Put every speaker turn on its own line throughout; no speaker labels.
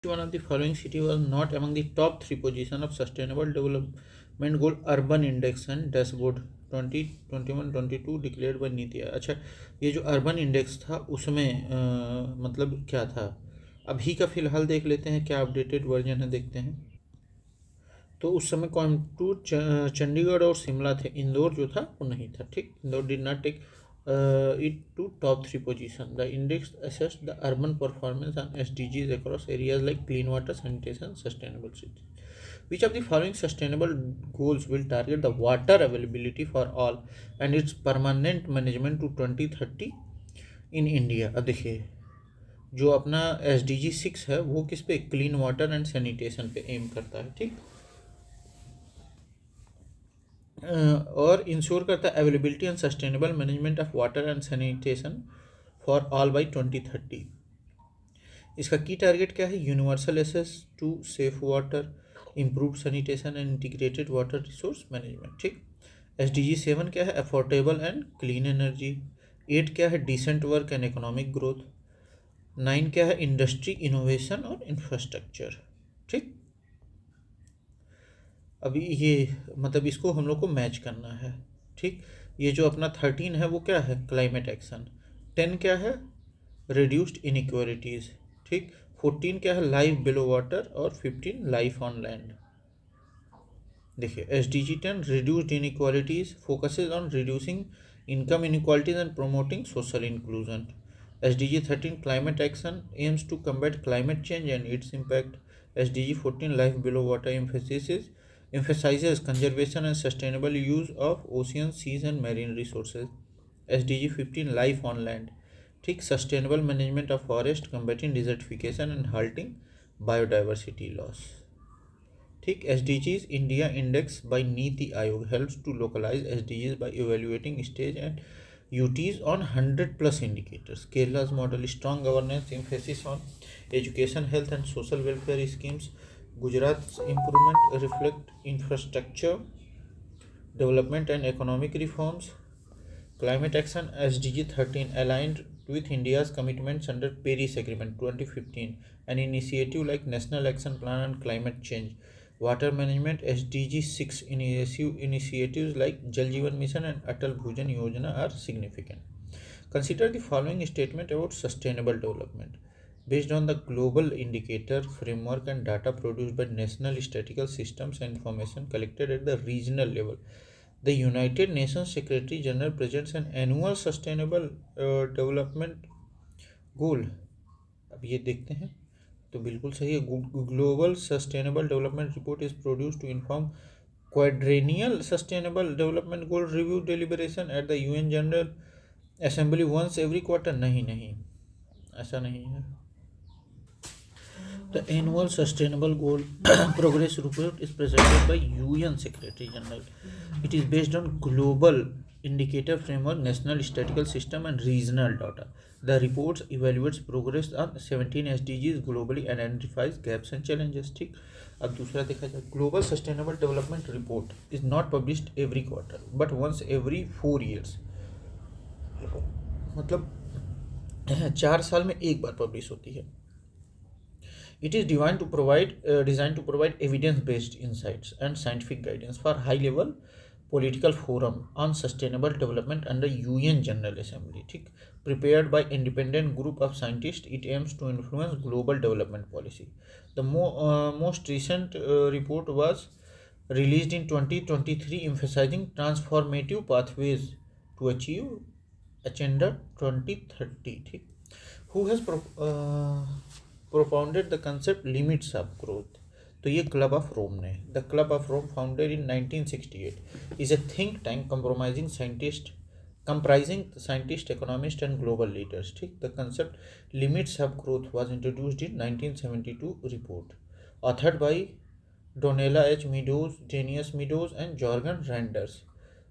one of the following city was not among the top 3 position of Sustainable Development Goal Urban Index and Dashboard 2021-22 declared by NITI Aayog. अच्छा, ये जो urban index था उसमें मतलब क्या था, अभी का फ़िलहाल देख लेते हैं, क्या अपडेटेड वर्जन है देखते हैं। तो उस समय कोयम्बटूर, चंडीगढ़ और शिमला थे, इंदौर जो था वो नहीं था। ठीक, Indore did not take it to top 3 position. The index assessed the urban performance on SDGs across areas like clean water, sanitation, sustainable cities. Which of the following sustainable goals will target the water availability for all and its permanent management to 2030 in India? अब देखिए, जो अपना SDG 6 है वो किस पे, clean water and sanitation पे aim करता है। ठीक, और इंश्योर करता है availability and sustainable management of water and sanitation for all by 2030। इसका की टारगेट क्या है, universal access to safe water, improve sanitation and integrated water resource management. ठीक, SDG 7 क्या है, अफोर्डेबल एंड क्लीन एनर्जी। 8 क्या है, decent work and economic growth. 9 क्या है, इंडस्ट्री इनोवेशन और इंफ्रास्ट्रक्चर। ठीक, अभी ये मतलब इसको हम लोग को मैच करना है। ठीक, ये जो अपना 13 है वो क्या है, क्लाइमेट एक्शन। 10 क्या है, रिड्यूस्ड इनइक्वालिटीज़। ठीक, 14 क्या है, लाइफ बिलो वाटर, और 15 लाइफ ऑन लैंड। देखिए, SDG 10 reduced inequalities focuses on reducing income inequalities and promoting social inclusion. SDG 13 climate action aims to combat climate change and its impact. SDG 14 life below water emphasizes conservation and sustainable use of oceans, seas and marine resources. SDG 15 life on land, ठीक, sustainable management of forest, combating desertification and halting biodiversity loss. ठीक, SDGs India Index by NITI Aayog helps to localize SDGs by evaluating stage and UTs on 100+ indicators. Kerala's model strong governance, emphasis on education, health and social welfare schemes. Gujarat's improvement reflect infrastructure development and economic reforms. Climate action SDG 13 aligned with India's commitments under Paris Agreement 2015, an initiative like National Action Plan on Climate Change. Water management SDG 6 initiatives like Jal Jeevan Mission and Atal Bhujan Yojana are significant. Consider the following statement about sustainable development. Based on the global indicator framework and data produced by national statistical systems and information collected at the regional level, the United Nations Secretary General presents an annual sustainable development goal. अब ये देखते हैं, तो बिल्कुल सही है। Global sustainable development report is produce to inform quadrennial sustainable development goal review deliberation at the UN general assembly once every quarter. नहीं, ऐसा नहीं है। The annual Sustainable Goal Progress Report is presented by UN Secretary General. It is based on global indicator framework, national statistical system and regional data. The report evaluates progress on 17 SDGs globally and identifies gaps and challenges. ठीक, अब दूसरा देखा जाए, Global Sustainable Development Report is not published every quarter but once every 4 years. मतलब 4 साल में एक बार publish होती है। It is designed to provide evidence-based insights and scientific guidance for high-level political forum on sustainable development under UN General Assembly. ठीक, prepared by independent group of scientists, it aims to influence global development policy. The most recent report was released in 2023, emphasizing transformative pathways to achieve Agenda 2030. ठीक, who has propounded the concept limits of growth? तो ये club of Rome ने, the Club of Rome founded in 1968 is a think tank comprising scientists, economists and global leaders. ठीक, the concept limits of growth was introduced in 1972 report authored by Donella H. Meadows, Denius Meadows and Jorgen Randers.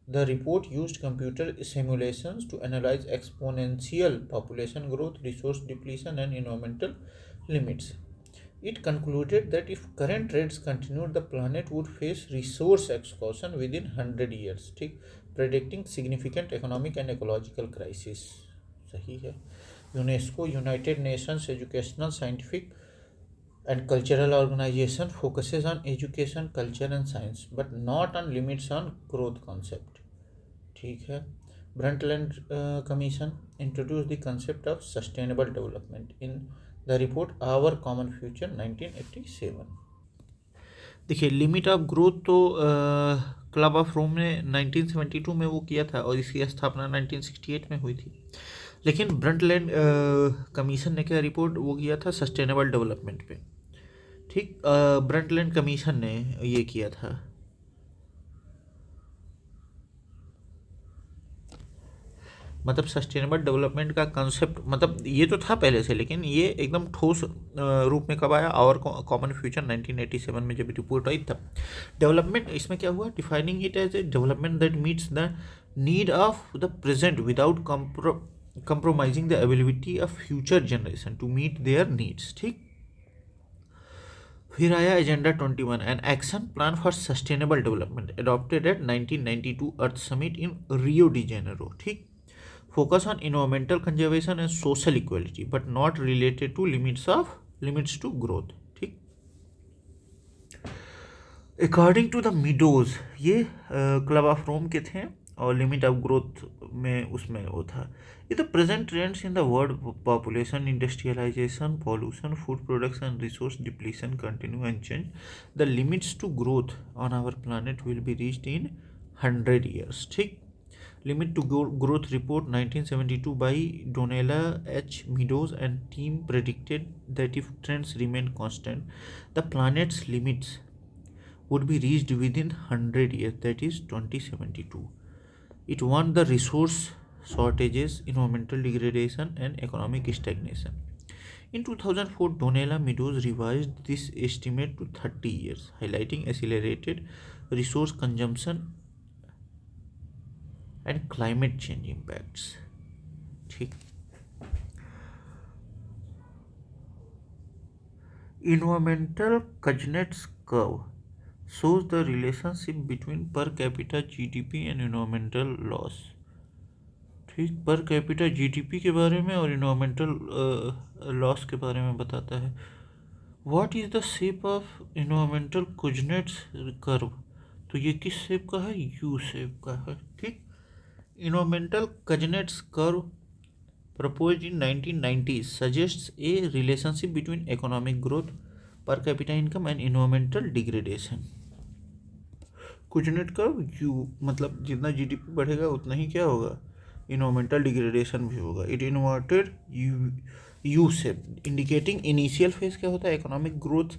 The report used computer simulations to analyze exponential population growth, resource depletion and environmental limits. It concluded that if current rates continued, the planet would face resource exhaustion within 100 years, ठीक, predicting significant economic and ecological crisis. सही है। UNESCO, United Nations educational scientific And cultural organization focuses on education, culture and science, but not on limits on growth concept. ठीक है. Brundtland Commission introduced the concept of sustainable development in the report Our Common Future 1987. देखिए, limit of growth तो club of Rome ने 1972 में वो किया था और इसकी स्थापना 1968 में हुई थी. लेकिन ब्रंटलैंड कमीशन ने क्या रिपोर्ट वो किया था सस्टेनेबल डेवलपमेंट पे. ठीक, ब्रंटलैंड कमीशन ने ये किया था. मतलब सस्टेनेबल डेवलपमेंट का कंसेप्ट मतलब ये तो था पहले से, लेकिन ये एकदम ठोस रूप में कब आया, आवर कॉमन फ्यूचर 1987 में जब रिपोर्ट आई तब. डेवलपमेंट इसमें क्या हुआ, defining it as a development that meets the need of the present without compromising the ability of future generation to meet their needs. ठीक. फिर आया agenda 21, an action plan for sustainable development adopted at 1992 Earth Summit in Rio de Janeiro. ठीक. Focus on environmental conservation and social equality, but not related to limits to growth. ठीक. According to the Meadows, ये club of रोम के थे और limit of growth में उसमें वो था. ये the present trends in the world population, industrialisation, pollution, food production, resource depletion continue and change. The limits to growth on our planet will be reached in 100 years. ठीक. Limit to Growth Report 1972 by Donella H. Meadows and team predicted that if trends remain constant, the planet's limits would be reached within 100 years, that is 2072. It warned the resource shortages, environmental degradation, and economic stagnation. In 2004, Donella Meadows revised this estimate to 30 years, highlighting accelerated resource consumption and climate change impacts. ठीक. Environmental Kuznets curve shows the relationship between per capita GDP and environmental loss. ठीक. Per capita GDP के बारे में और environmental loss के बारे में बताता है. What is the shape of environmental Kuznets curve. तो ये किस शेप का है, यू शेप का है. ठीक. Environmental Kuznets curve proposed in 1990s suggests a relationship between economic growth, per capita income and environmental degradation. Kuznets curve you मतलब जितना जीडीपी बढ़ेगा उतना ही क्या होगा, इन्वायरमेंटल डिग्रेडेशन भी होगा. It inverted U shape indicating initial phase क्या होता है, economic growth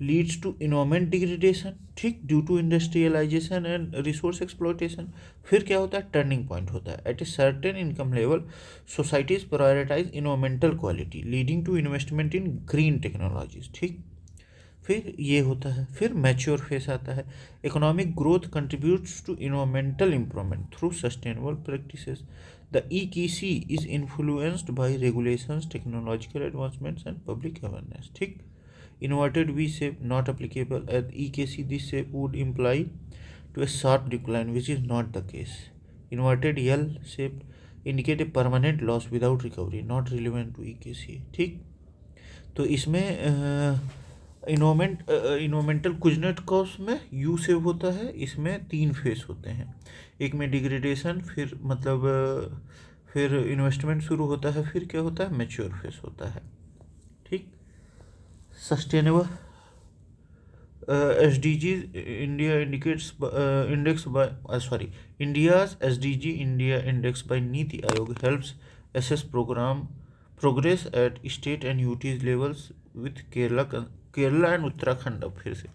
leads to environment degradation. ठीक. Due to industrialisation and resource exploitation. फिर क्या होता है, टर्निंग पॉइंट होता है. At a certain income level societies prioritise environmental quality leading to investment in green technologies. ठीक. फिर ये होता है. फिर मैच्योर फेस आता है. Economic growth contributes to environmental improvement through sustainable practices. The EKC is influenced by regulations, technological advancements and public awareness. ठीक. Inverted V shape not applicable. At EKC, this shape would imply to a sharp decline, which is not the case. Inverted L shape indicate a permanent loss without recovery, not relevant to EKC. ठीक. तो इसमें environmental Kuznets curves में U shape होता है. इसमें 3 face होते हैं. एक में डिग्रेडेशन, फिर मतलब फिर इन्वेस्टमेंट शुरू होता है, फिर क्या होता है, मैच्योर फेस होता है. ठीक. Sustainable SDGs India India's SDG India index by Niti Aayog helps assess progress at state and UTs levels with Kerala and Uttarakhand. अब फिर से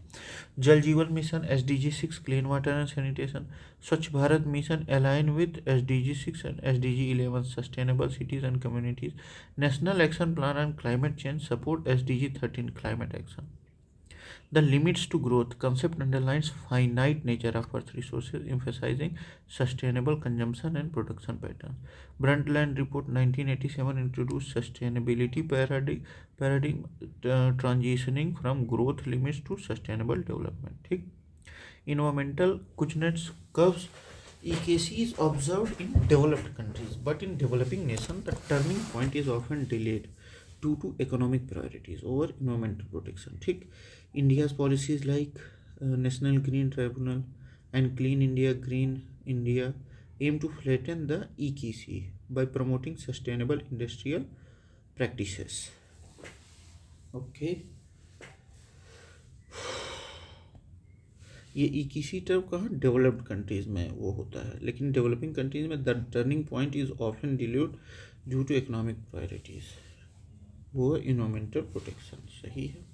Jal Jeevan mission SDG 6 clean water and sanitation. Swachh Bharat mission align with SDG 6 and SDG 11 sustainable cities and communities. National action plan and climate change support SDG 13 climate action. The limits to growth concept underlines finite nature of earth resources, emphasizing sustainable consumption and production patterns. Brundtland Report 1987 introduced sustainability paradigm transitioning from growth limits to sustainable development. ठीक. Environmental Kuznets curves EKC is observed in developed countries, but in developing nations the turning point is often delayed due to economic priorities over environmental protection. ठीक, India's policies like National Green Tribunal and Clean India, Green India aim to flatten the EKC by promoting sustainable industrial practices. Okay, ये EKC term कहाँ developed countries में वो होता है, लेकिन developing countries में the turning point is often dilute due to economic priorities, वो environmental protection. सही है.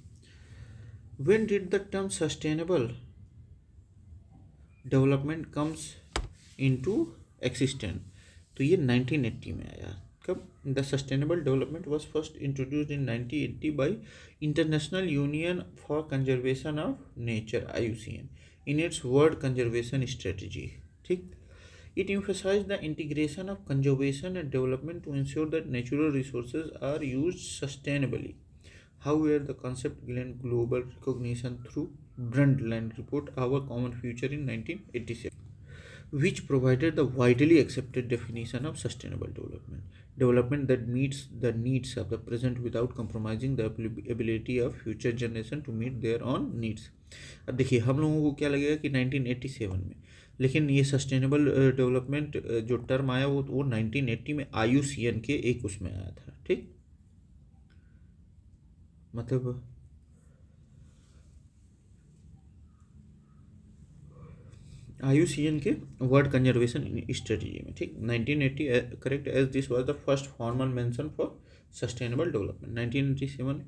When did the term sustainable development comes into existence? तो ये 1980 में आया. कब? The sustainable development was first introduced in 1980 by International Union for Conservation of Nature (IUCN) in its World Conservation Strategy. ठीक. It emphasized the integration of conservation and development to ensure that natural resources are used sustainably. However, the concept gained global recognition through Brundtland Report, Our Common Future in 1987, which provided the widely accepted definition of sustainable development. Development that meets the needs of the present without compromising the ability of future generation to meet their own needs. अब देखिए, हम लोगों को क्या लगेगा कि 1987 में, लेकिन ये सस्टेनेबल डेवलपमेंट जो टर्म आया वो 1980 में IUCN के एक उसमें आया था. ठीक, मतलब IUCN के वर्ल्ड कंजर्वेशन स्ट्रेटजी में. ठीक, 1980 correct, as this was the first formal mention for sustainable development. 1987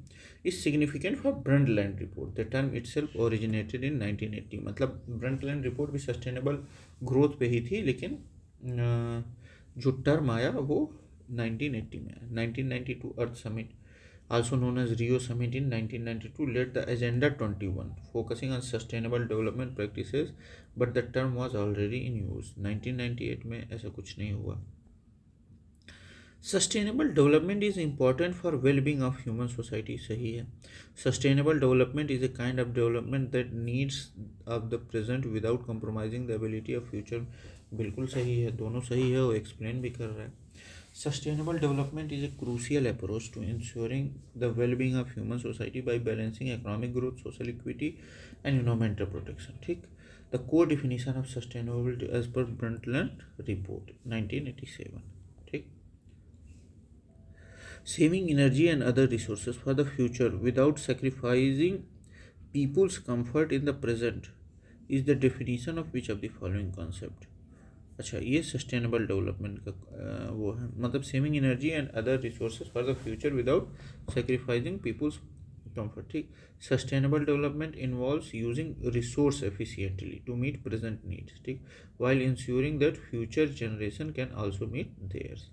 is significant for Brundtland report. The term itself originated in 1980. मतलब ब्रंटलैंड रिपोर्ट भी सस्टेनेबल ग्रोथ पे ही थी, लेकिन जो टर्म आया वो 1980 में आया. 1992 Earth summit, also known as Rio Summit in 1992, led the Agenda 21, focusing on sustainable development practices, but the term was already in use. 1998 में ऐसा कुछ नहीं हुआ. Sustainable development is important for well-being of human society. सही है. Sustainable development is a kind of development that needs of the present without compromising the ability of future. बिल्कुल सही है, दोनों सही है, वो एक्सप्लेन भी कर रहा है. Sustainable development is a crucial approach to ensuring the well-being of human society by balancing economic growth, social equity, and environmental protection. ठीक, the core definition of sustainability as per Brundtland Report 1987. ठीक, saving energy and other resources for the future without sacrificing people's comfort in the present is the definition of which of the following concept. अच्छा, ये sustainable development का वो है, मतलब saving energy and other resources for the future without sacrificing people's comfort. ठीक, sustainable development involves using resource efficiently to meet present needs. ठीक, while ensuring that future generation can also meet theirs.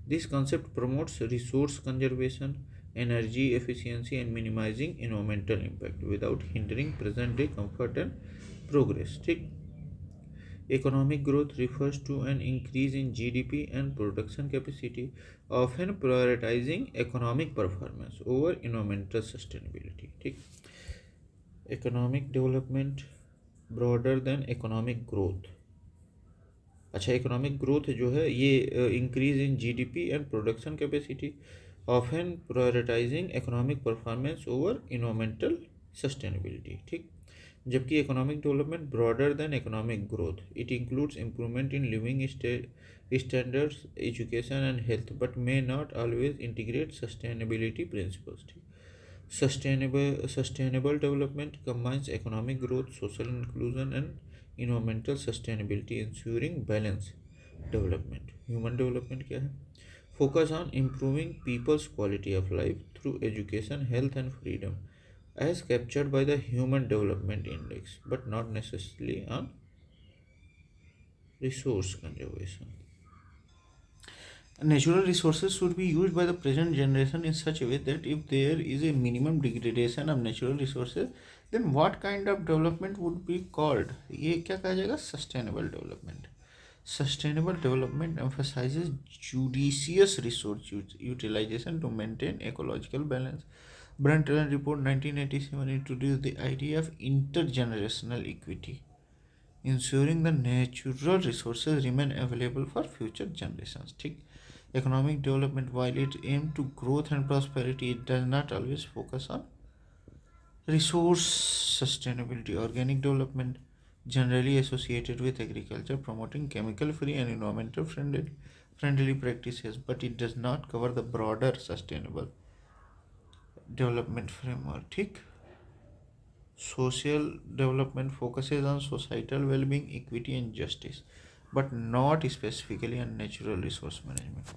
This concept promotes resource conservation, energy efficiency, and minimizing environmental impact without hindering present day comfort and progress. ठीक, economic growth refers to an increase in GDP and production capacity, often prioritizing economic performance over environmental sustainability. ठीक, economic development broader than economic growth. अच्छा, economic growth जो है ये increase in GDP and production capacity, often prioritising economic performance over environmental sustainability. ठीक, जबकि economic development broader then economic growth, it includes improvement in living standards, education and health, but may not always integrate sustainability principles. ठीक, sustainable development combines economic growth, social inclusion, and environmental sustainability, ensuring balanced development. Human development क्या है? Focus on improving people's quality of life through education, health, and freedom, as captured by the Human Development Index, but not necessarily on resource conservation. Natural resources should be used by the present generation in such a way that if there is a minimum degradation of natural resources, then what kind of development would be called? ये क्या कहा जाएगा? Sustainable development. Sustainable development emphasizes judicious resource utilization to maintain ecological balance. Brundtland Report 1987 introduced the idea of intergenerational equity, ensuring the natural resources remain available for future generations. ठीक, Economic development, while it aims to growth and prosperity, it does not always focus on resource sustainability. Organic development, generally associated with agriculture, promoting chemical-free and environmental friendly practices, but it does not cover the broader sustainable development framework. ठीक. Social development focuses on societal well-being, equity, and justice, but not specifically on natural resource management.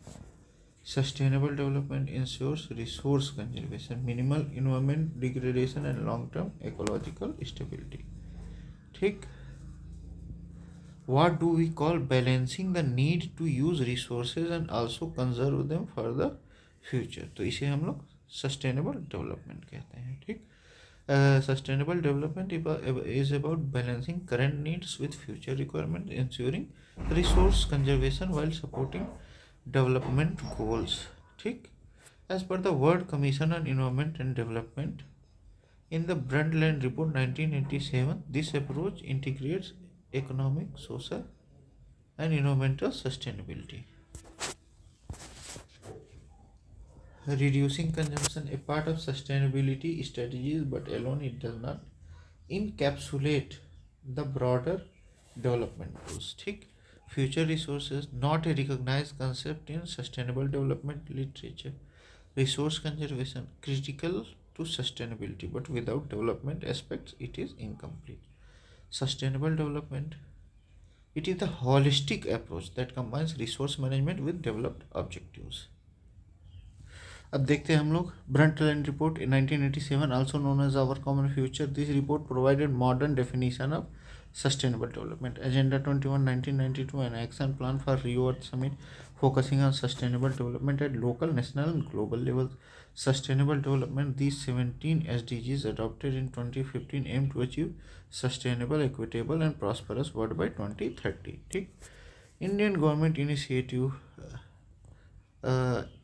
Sustainable development ensures resource conservation, minimal environment degradation, and long-term ecological stability. ठीक. What do we call balancing the need to use resources and also conserve them for the future? तो इसे हम लोग sustainable development कहते हैं. ठीक. Sustainable development is about balancing current needs with future requirements, ensuring resource conservation while supporting development goals. ठीक. As per the World Commission on Environment and Development, in the Brundtland Report 1987, this approach integrates economic, social, and environmental sustainability. Reducing consumption, a part of sustainability strategies, but alone it does not encapsulate the broader development goals. ठीक. Future resources, not a recognized concept in sustainable development literature. Resource conservation, critical to sustainability, but without development aspects it is incomplete. Sustainable development, it is the holistic approach that combines resource management with developed objectives. अब देखते हैं हम लोग Brundtland report 1987, also known as Our Common Future. This report provided modern definition of sustainable development. Agenda 21 1992, an action plan for Rio Earth Summit focusing on sustainable development at local, national, and global levels. Sustainable development, these 17 SDGs adopted in 2015 aim to achieve sustainable, equitable, and prosperous world by 2030. ठीक. Indian government initiative,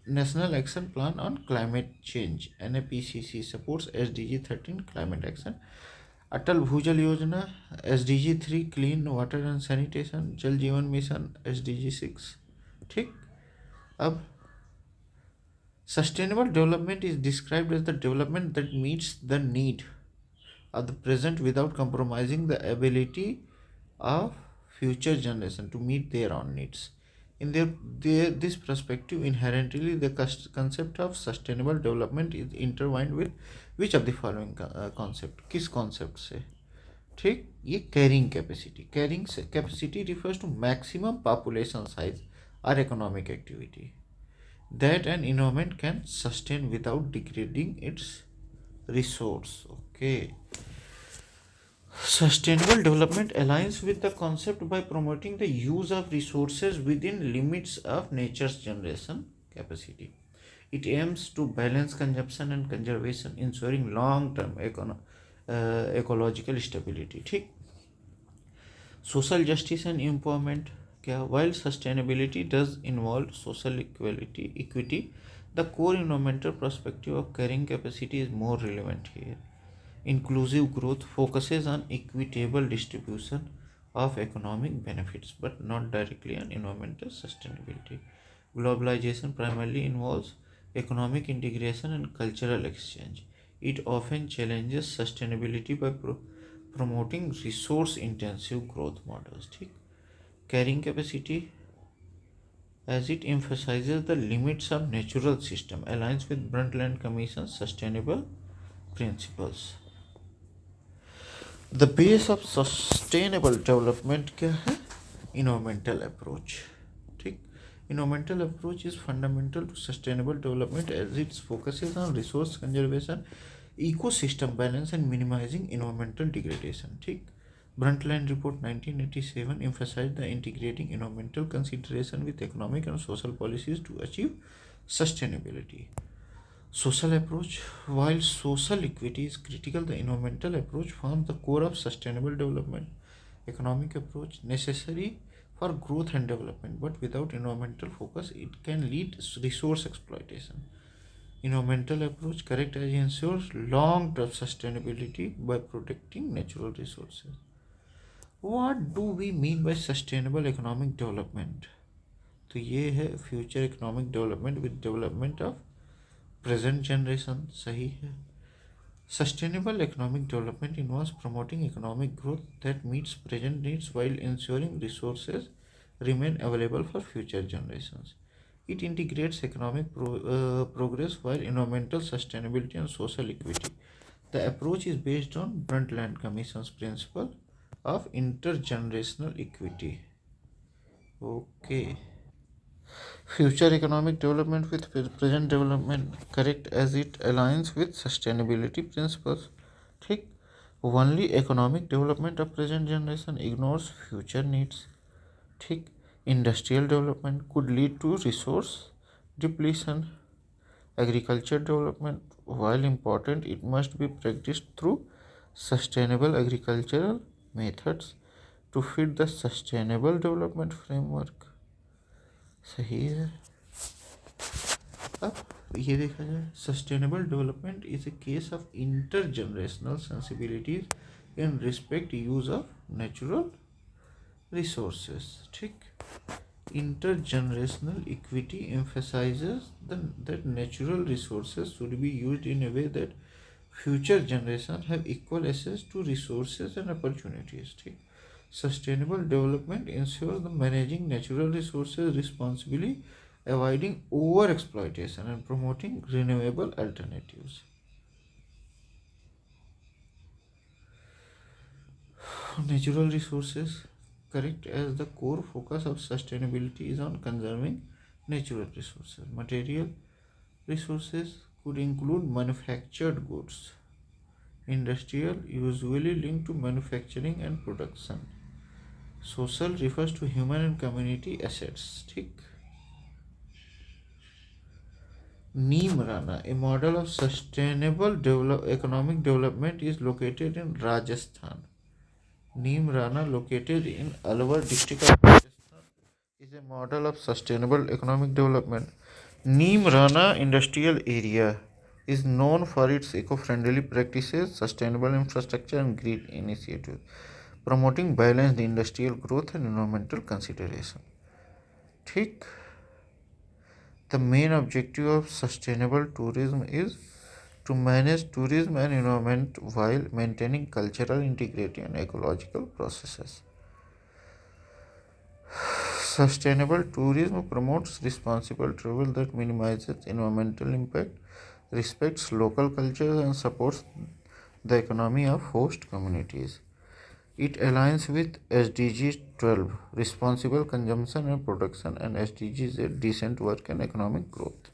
National Action Plan on Climate Change (NAPCC) supports SDG 13 climate action. Atal Bhujal Yojana, SDG 3 clean water and sanitation. Jal Jeevan Mission, SDG 6. ठीक. अब sustainable development is described as the development that meets the need of the present without compromising the ability of future generation to meet their own needs. In this perspective, inherently the concept of sustainable development is intertwined with which of the following concept? किस concept से? ठीक. ये carrying capacity. Carrying capacity refers to maximum population size or economic activity that an environment can sustain without degrading its resource. Okay. Sustainable development aligns with the concept by promoting the use of resources within limits of nature's generation capacity. It aims to balance consumption and conservation, ensuring long-term ecological stability. ठीक. Social justice and empowerment, क्या? While sustainability does involve social equity, the core environmental perspective of carrying capacity is more relevant here. Inclusive growth focuses on equitable distribution of economic benefits, but not directly on environmental sustainability. Globalization primarily involves economic integration and cultural exchange. It often challenges sustainability by promoting resource-intensive growth models. ठीक. Carrying capacity, as it emphasizes the limits of natural system, aligns with Brundtland Commission's sustainable principles. The base of sustainable development क्या है? Environmental approach. ठीक. Environmental approach is fundamental to sustainable development as it focuses on resource conservation, ecosystem balance, and minimizing environmental degradation. ठीक. Brundtland Report 1987 emphasized the integrating environmental consideration with economic and social policies to achieve sustainability. Social approach, while social equity is critical, the environmental approach forms the core of sustainable development. Economic approach, necessary for growth and development, but without environmental focus it can lead to resource exploitation. Environmental approach, correct, as ensures long-term sustainability by protecting natural resources. What do we mean by sustainable economic development? तो ये है future economic development with development of present generation, सही है। Sustainable economic development involves promoting economic growth that meets present needs while ensuring resources remain available for future generations. It integrates economic progress while environmental sustainability and social equity. The approach is based on Brundtland Commission's principle of intergenerational equity. Okay. Future economic development with present development, correct, as it aligns with sustainability principles. ठीक. Only economic development of present generation ignores future needs. ठीक. Industrial development could lead to resource depletion. Agriculture development, while important, it must be practiced through sustainable agricultural methods to fit the sustainable development framework. सही है। अब ये देखा जाए, sustainable development is a case of intergenerational sensibilities in respect use of natural resources. ठीक, intergenerational equity emphasizes that natural resources should be used in a way that future generations have equal access to resources and opportunities. ठीक, sustainable development ensures the managing natural resources responsibly, avoiding over exploitation and promoting renewable alternatives. Natural resources, correct, as the core focus of sustainability is on conserving natural resources. Material resources could include manufactured goods, industrial, usually linked to manufacturing and production. Social refers to human and community assets. ठीक, नीम Rana, a model of sustainable economic development, is located in Rajasthan. Neem Rana, located in Alwar district of Rajasthan, is a model of sustainable economic development. Neem Rana industrial area is known for its eco-friendly practices, sustainable infrastructure and green initiatives, promoting balanced industrial growth and environmental consideration. ठीक, the main objective of sustainable tourism is to manage tourism and environment while maintaining cultural integrity and ecological processes. Sustainable tourism promotes responsible travel that minimizes environmental impact, respects local cultures, and supports the economy of host communities. It aligns with SDGs 12, responsible consumption and production, and SDGs 8, decent work and economic growth.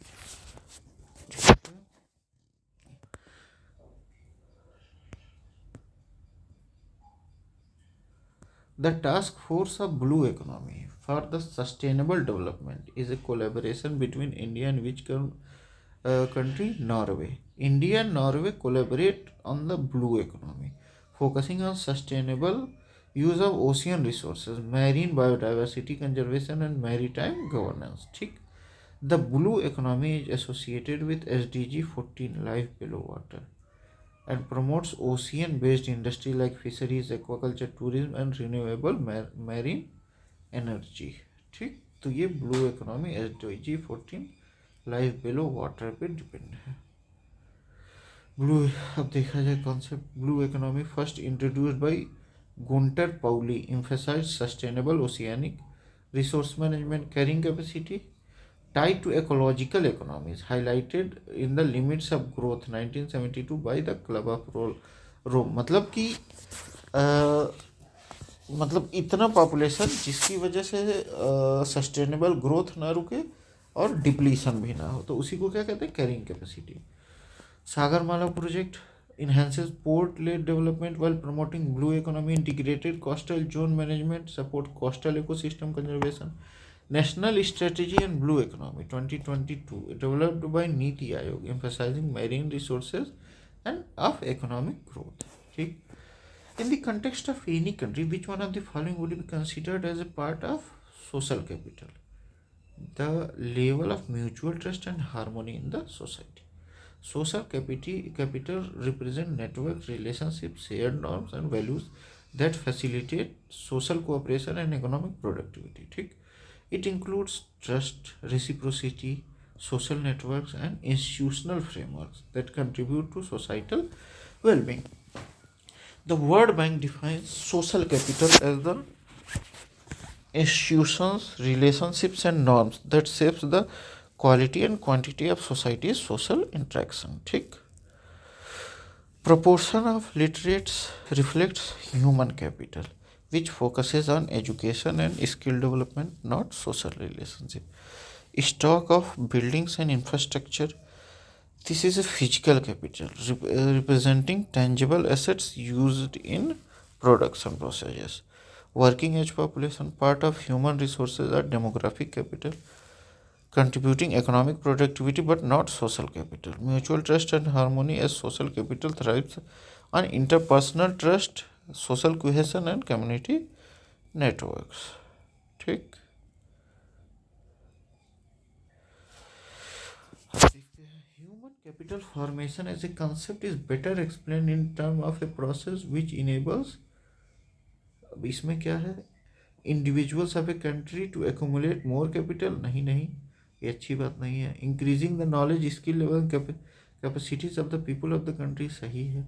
The Task Force of Blue Economy for the Sustainable Development is a collaboration between India and which country? Norway. India and Norway collaborate on the blue economy, focusing on sustainable use of ocean resources, marine biodiversity conservation, and maritime governance. ठीक, the blue economy is associated with SDG 14, life below water, and promotes ocean-based industry like fisheries, aquaculture, tourism, and renewable marine energy. ठीक, तो ये blue economy SDG 14, life below water पे depend है। Blue, अब देखा जाए concept blue economy first introduced by Gunter Pauli, emphasise sustainable oceanic resource management, carrying capacity tied to ecological economies, highlighted in the limits of growth 1972 by the Club of Rome. मतलब कि मतलब इतना population जिसकी वजह से sustainable growth ना रुके और डिप्लीशन भी ना हो, तो उसी को क्या कहते हैं? Carrying capacity. Sagarmala project enhances port-led development while promoting blue economy, integrated coastal zone management, support coastal ecosystem conservation. National Strategy on Blue Economy 2022, developed by Niti Aayog, emphasizing marine resources and of economic growth. ठीक, in the context of any country, which one of the following would be considered as a part of social capital? The level of mutual trust and harmony in the society. Social capital represent network relationships, shared norms and values that facilitate social cooperation and economic productivity. ठीक, It includes trust, reciprocity, social networks, and institutional frameworks that contribute to societal well being. The World Bank defines social capital as the institutions, relationships, and norms that shapes the quality and quantity of society's social interaction. ठीक. Proportion of literates reflects human capital, which focuses on education and skill development, not social relationship. Stock of buildings and infrastructure. This is a physical capital representing tangible assets used in production processes. Working age population, part of human resources, are demographic capital, contributing economic productivity but not social capital. Mutual trust and harmony, as social capital thrives on interpersonal trust, social cohesion, and community networks. ठीक. Human capital formation as a concept is better explained in terms of a process which enables, अब इसमें क्या है, individuals of a country to accumulate more capital, नहीं, ये अच्छी बात नहीं है. Increasing the knowledge, skill level, capacities of the people of the country, सही है.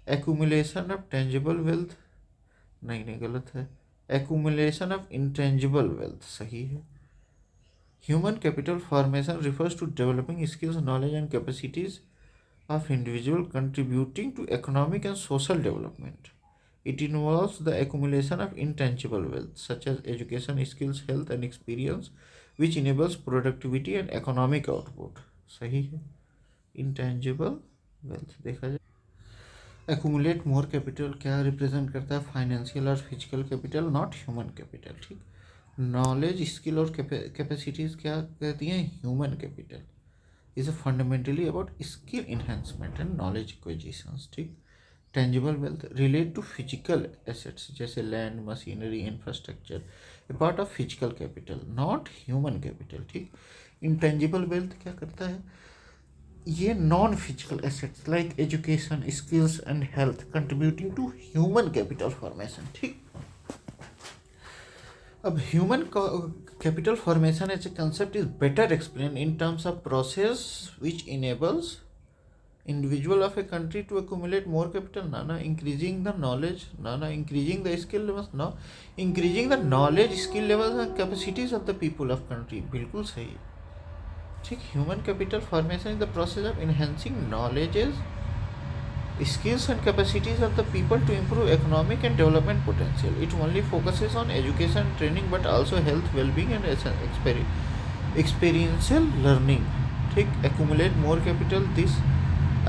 एक्यूमुलेशन ऑफ टेंजिबल वेल्थ, नहीं, गलत है. एक्यूमुलेशन ऑफ इंटेंजिबल वेल्थ, सही है. Human capital formation refers to developing skills, knowledge, and capacities of individual contributing to economic and social development. It involves the accumulation of intangible wealth such as education, skills, health, and experience, which enables productivity and economic output. सही है. Intangible wealth देखा जाए. Accumulate more capital क्या represent करता है? Financial और physical capital, not human capital. ठीक. Knowledge, skill और कैपेसिटीज क्या कहती हैं? Human capital is fundamentally about skill enhancement and knowledge acquisitions. ठीक. Tangible wealth relate to physical assets जैसे land, machinery, infrastructure, a part of physical capital, not human capital. ठीक. Intangible wealth क्या करता है? ये non physical assets like education, skills and health contributing to human capital formation. ठीक. अब human capital formation as a concept is better explained in terms of process which enables individual of a country to accumulate more capital. ना increasing the knowledge, ना increasing the skill levels, no increasing the knowledge, skill levels and capacities of the people of country. बिल्कुल सही. ठीक. Human capital formation is the process of enhancing knowledges, skills and capacities of the people to improve economic and development potential. It only focuses on education and training but also health, well-being and experiential learning. ठीक. Accumulate more capital, this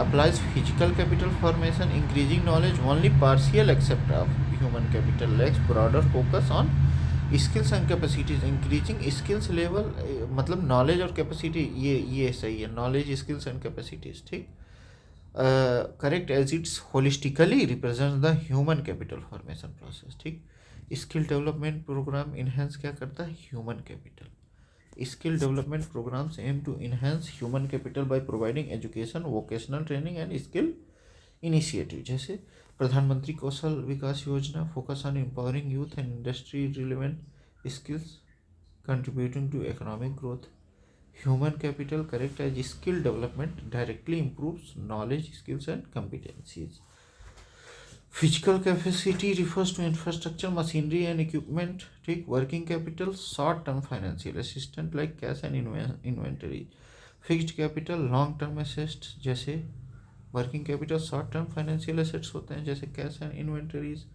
applies physical capital formation. Increasing knowledge, only partial accept of human capital, lacks broader focus on skills and capacities. Increasing skills level मतलब knowledge और capacity, ये सही है. knowledge, skills and capacities. ठीक. Correct, as it's holistically represents the human capital formation process. ठीक. Skill development programme enhance क्या करता है? Human capital. Skill development programmes aim to enhance human capital by providing education, vocational training and skill initiative. जैसे Pradhan Mantri Kaushal Vikas Yojana focus on empowering youth and industry relevant skills contributing to economic growth. Human capital, correct, as skill development directly improves knowledge, skills and competencies. Physical capacity refers to infrastructure, machinery and equipment. Take. Working capital, short term financial assistance like cash and inventory. Fixed capital, long term assets जैसे working capital, short term financial assets होते हैं जैसे cash and inventories.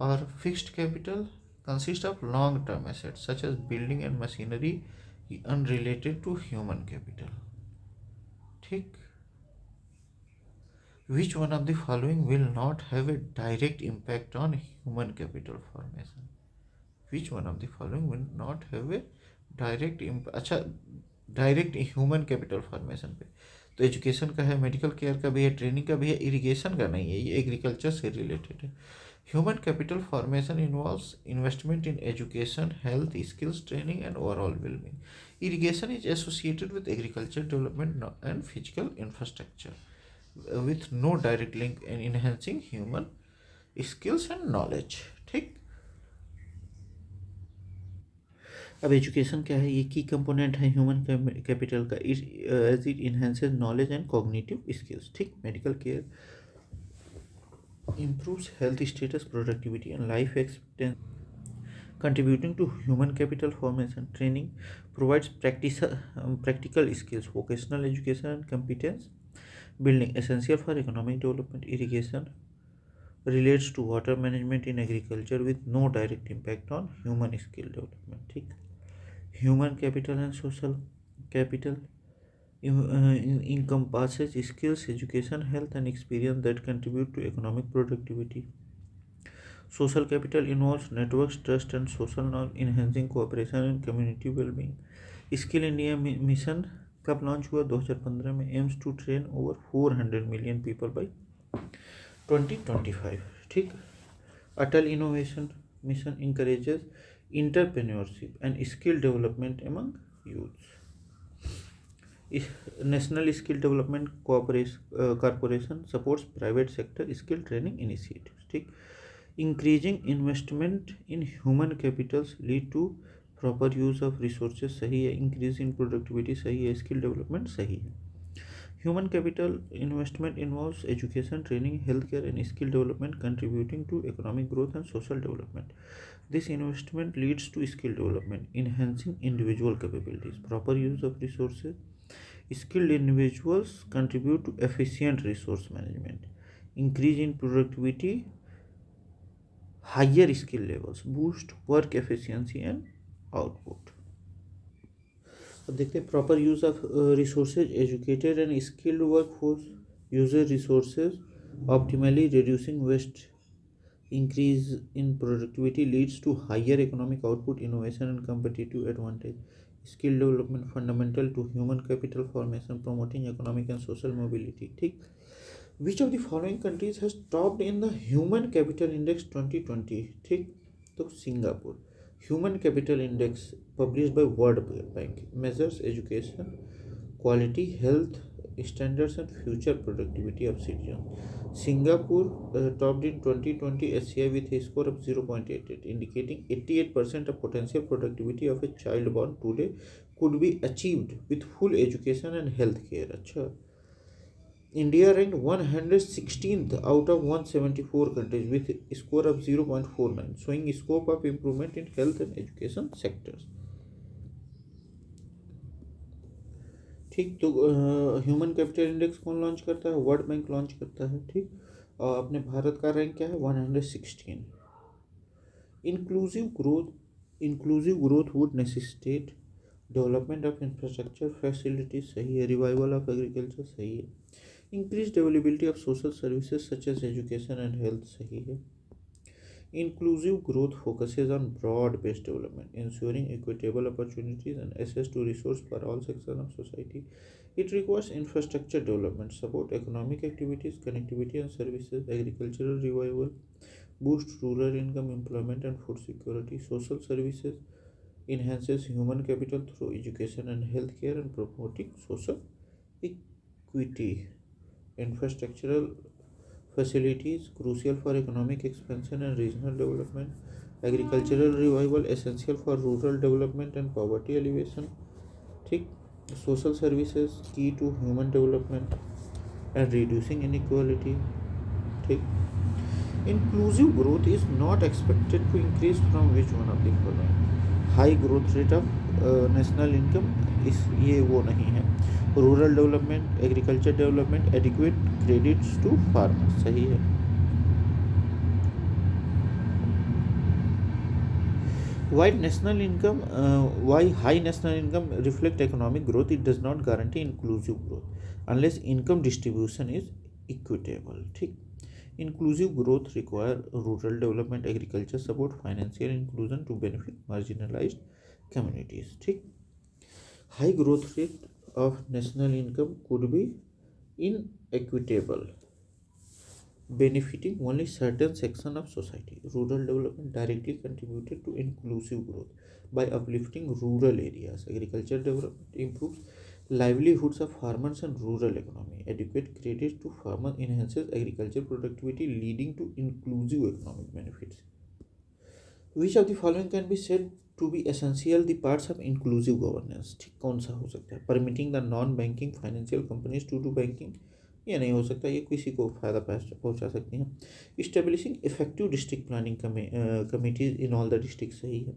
और fixed capital consist of long term assets such as building and machinery unrelated to human capital. ठीक. Which one of the following will not have a direct impact on human capital formation? Which one of the following will not have a direct impact? अच्छा, direct human capital formation पे तो education का है, medical care का भी है, training का भी है, इरिगेशन का नहीं है, ये एग्रीकल्चर से रिलेटेड है. Human capital formation involves investment in education, health, skills, training, and overall well-being. Irrigation is associated with agriculture development and physical infrastructure, with no direct link in enhancing human skills and knowledge. ठीक. अब education क्या है, ये key component है human capital का, as it enhances knowledge and cognitive skills, ठीक। Medical care improves health status, productivity and life expectancy, contributing to human capital formation. Training provides practical skills, vocational education and competence building essential for economic development. Irrigation relates to water management in agriculture with no direct impact on human skill development, ठीक। Human capital and social capital encompasses skills, education, health, and experience that contribute to economic productivity. Social capital involves networks, trust, and social norms, enhancing cooperation and community well-being. Skill India mission कब launch हुआ? 2015 में। Aims to train over 400 million people by 2025, ठीक। Atal innovation mission encourages entrepreneurship and skill development among youth. National skill development corporation supports private sector skill training initiatives, ठीक। Increasing investment in human capitals lead to proper use of resources, सही है। Increase in productivity, सही है। Skill development, सही है। Human capital investment involves education, training, health care and skill development contributing to economic growth and social development. This investment leads to skill development, enhancing individual capabilities, proper use of resources. Skilled individuals contribute to efficient resource management, increase in productivity, higher skill levels, boost work efficiency and output. अब देखते हैं proper use of resources. Educated and skilled work force uses resources optimally, reducing waste, increase in productivity leads to higher economic output, innovation and competitive advantage. Skill development fundamental to human capital formation, promoting economic and social mobility, ठीक. Which of the following countries has topped in the human capital index 2020, ठीक. तो Singapore. Human capital index published by World Bank measures education quality, health standards and future productivity of citizens. Singapore topped in 2020 SCI with a score of 0.88, indicating 88% of potential productivity of a child born today could be achieved with full education and health care. अच्छा, India ranked 116th out of 174 countries with a score of 0.49, showing scope of improvement in health and education sectors. ठीक. तो human capital index कौन launch करता है? World bank launch करता है, ठीक. और अपने भारत का रैंक क्या है? 116. Inclusive growth would necessitate development of infrastructure facilities, सही है. रिवाइवल ऑफ एग्रीकल्चर, सही है. Increase availability of social services such as education and health, सही है. Inclusive growth focuses on broad-based development, ensuring equitable opportunities and access to resources for all sections of society. It requires infrastructure development, support economic activities, connectivity and services, agricultural revival, boost rural income, employment and food security, social services, enhances human capital through education and healthcare, and promoting social equity. Infrastructural facilities crucial for economic expansion and regional development. Agricultural revival essential for rural development and poverty alleviation, ठीक. Social services key to human development and reducing inequality, ठीक. Inclusive growth is not expected to increase from which one of the following? High growth rate of national income, इस ये वो नहीं है. Rural development, agriculture development, adequate credits to farmers, सही है. Why high national income reflect economic growth? It does not guarantee inclusive growth unless income distribution is equitable, ठीक. Inclusive growth require rural development, agriculture support, financial inclusion to benefit marginalized communities, ठीक. High growth rate of national income could be inequitable, benefiting only certain section of society. Rural development directly contributed to inclusive growth by uplifting rural areas. Agriculture development improves livelihoods of farmers and rural economy. Adequate credit to farmers enhances agriculture productivity, leading to inclusive economic benefits. Which of the following can be said to be essential the parts of inclusive governance, ठीक, कौन सा हो सकता है? Permitting the non banking financial companies to do banking, ये नहीं हो सकता, ये किसी को फ़ायदा पहुंचा सकती हैं। Establishing effective district planning committees in all the district, सही है।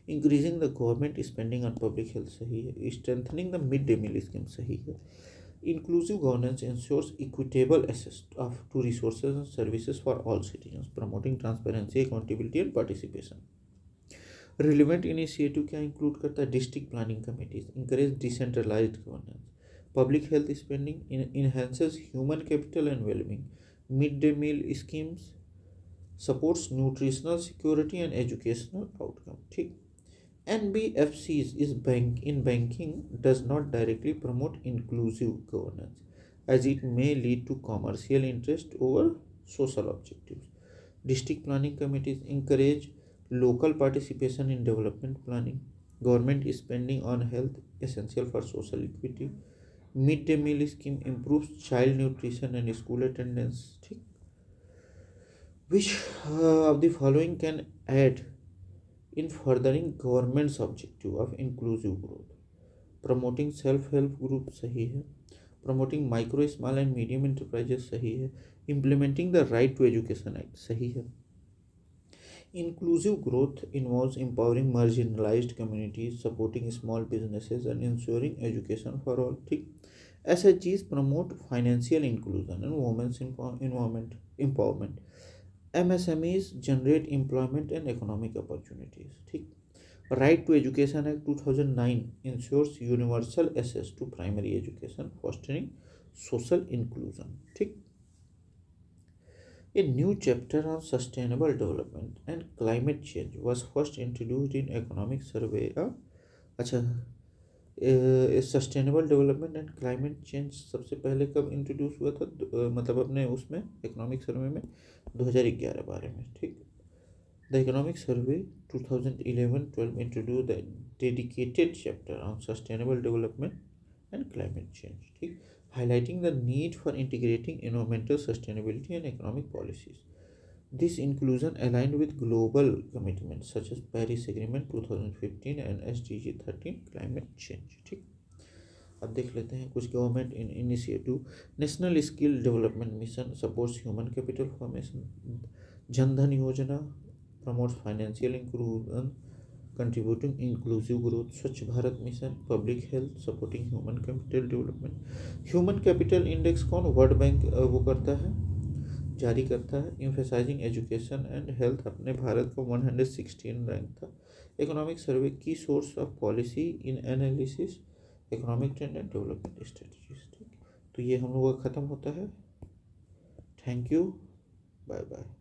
Increasing the government spending on public health, सही है। Strengthening the mid day meal scheme, सही है। Inclusive governance ensures equitable access to resources and services for all citizens, promoting transparency, accountability and participation. Relevant initiative क्या include करता है? District planning committees encourage decentralised governance, public health spending enhances human capital and wellbeing, mid day meal schemes supports nutritional security and educational outcome, ठीक। NBFCs is banking does not directly promote inclusive governance as it may lead to commercial interest over social objectives. District planning committees encourage local participation in development planning. Government spending on health essential for social equity. Mid-day meal scheme improves child nutrition and school attendance. Which of the following can add in furthering government's objective of inclusive growth? Promoting self-help group, सही है। Promoting micro, small and medium enterprises, सही है। Implementing the Right to Education Act, सही है। Inclusive growth involves empowering marginalized communities, supporting small businesses and ensuring education for all, ठीक। SDGs promote financial inclusion and women's empowerment. MSMEs generate employment and economic opportunities, ठीक। Right to education act 2009 ensures universal access to primary education fostering social inclusion, ठीक। A new chapter on sustainable development and climate change was first introduced in economic survey. अच्छा, sustainable development and climate change सबसे पहले कब introduce हुआ था? मतलब अपने उसमें इकोनॉमिक सर्वे में 2011-12 में, ठीक। The Economic Survey 2011-12 introduced a dedicated chapter on sustainable development and climate change, ठीक, highlighting the need for integrating environmental sustainability and economic policies. This inclusion aligned with global commitments such as Paris Agreement 2015 and SDG 13 climate change, ठीक। अब देख लेते हैं कुछ government initiative. National skill development mission supports human capital formation. Jan Dhan योजना promotes financial inclusion, contributing inclusive growth. स्वच्छ Bharat mission, public health, supporting human capital development. Human capital index कौन? World bank वो करता है, जारी करता है। एम्फेसाइजिंग एजुकेशन एंड हेल्थ, अपने भारत का 116 रैंक था। इकोनॉमिक सर्वे की source of policy in analysis economic trend and development strategies, ठीक। तो ये हम लोग का ख़त्म होता है। Thank you, bye bye.